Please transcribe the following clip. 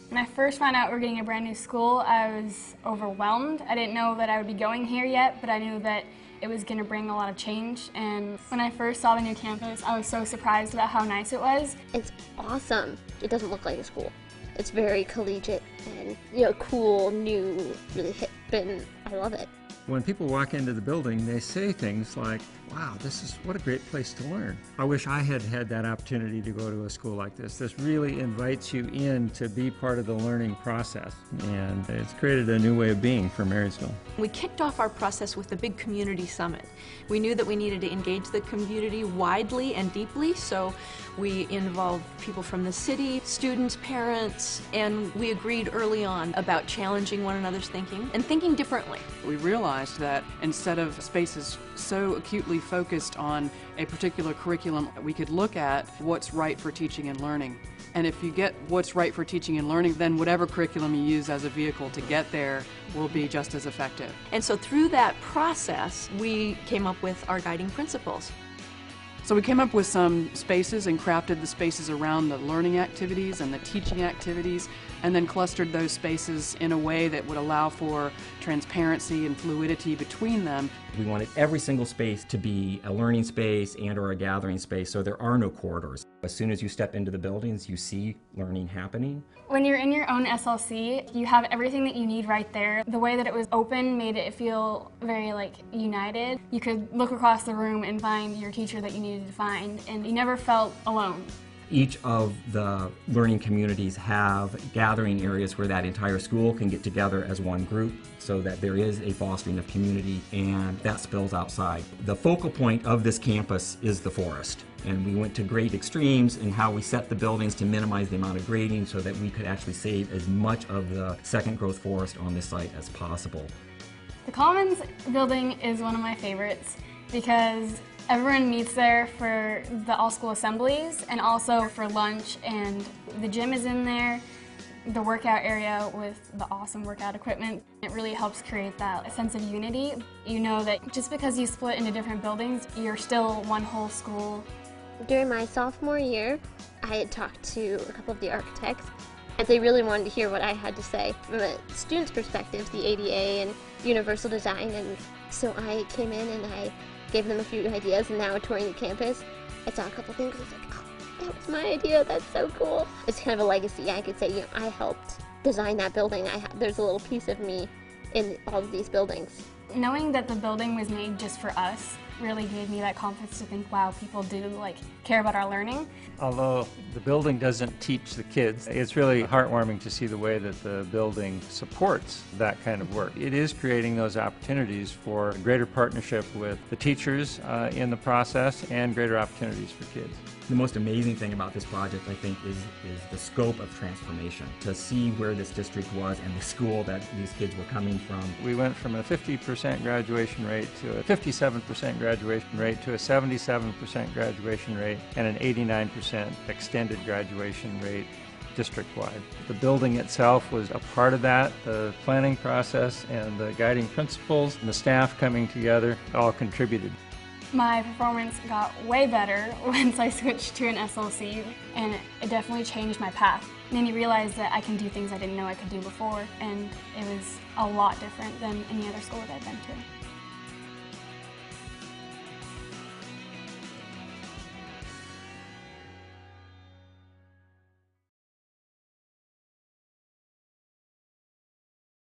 When I first found out we were getting a brand new school, I was overwhelmed. I didn't know that I would be going here yet, but I knew that it was going to bring a lot of change. And when I first saw the new campus, I was so surprised about how nice it was. It's awesome. It doesn't look like a school. It's very collegiate and, cool, new, really hip, and I love it. When people walk into the building, they say things like, wow, what a great place to learn. I wish I had had that opportunity to go to a school like this. This really invites you in to be part of the learning process, and it's created a new way of being for Marysville. We kicked off our process with the big community summit. We knew that we needed to engage the community widely and deeply, so we involved people from the city, students, parents, and we agreed early on about challenging one another's thinking and thinking differently. We realized that instead of spaces so acutely focused on a particular curriculum, we could look at what's right for teaching and learning. And if you get what's right for teaching and learning, then whatever curriculum you use as a vehicle to get there will be just as effective. And so through that process, we came up with our guiding principles. So we came up with some spaces and crafted the spaces around the learning activities and the teaching activities, and then clustered those spaces in a way that would allow for transparency and fluidity between them. We wanted every single space to be a learning space and or a gathering space, so there are no corridors. As soon as you step into the buildings, you see learning happening. When you're in your own SLC, you have everything that you need right there. The way that it was open made it feel very united. You could look across the room and find your teacher that you needed to find, and you never felt alone. Each of the learning communities have gathering areas where that entire school can get together as one group so that there is a fostering of community, and that spills outside. The focal point of this campus is the forest, and we went to great extremes in how we set the buildings to minimize the amount of grading so that we could actually save as much of the second growth forest on this site as possible. The Commons building is one of my favorites because everyone meets there for the all-school assemblies and also for lunch, and the gym is in there, the workout area with the awesome workout equipment. It really helps create that sense of unity. You know that just because you split into different buildings, you're still one whole school. During my sophomore year, I had talked to a couple of the architects, and they really wanted to hear what I had to say from a student's perspective, the ADA and universal design, and so I came in and I gave them a few ideas, and now touring the campus, I saw a couple things and I was like, oh, that was my idea, that's so cool. It's kind of a legacy. I could say, I helped design that building. There's a little piece of me in all of these buildings. Knowing that the building was made just for us really gave me that confidence to think, wow, people do care about our learning. Although the building doesn't teach the kids, it's really heartwarming to see the way that the building supports that kind of work. It is creating those opportunities for greater partnership with the teachers in the process and greater opportunities for kids. The most amazing thing about this project, I think, is the scope of transformation. To see where this district was and the school that these kids were coming from. We went from a 50% graduation rate to a 57% graduation rate to a 77% graduation rate and an 89% extended graduation rate district-wide. The building itself was a part of that. The planning process and the guiding principles and the staff coming together all contributed. My performance got way better once I switched to an SLC, and it definitely changed my path. It made me realize that I can do things I didn't know I could do before, and it was a lot different than any other school that I've been to.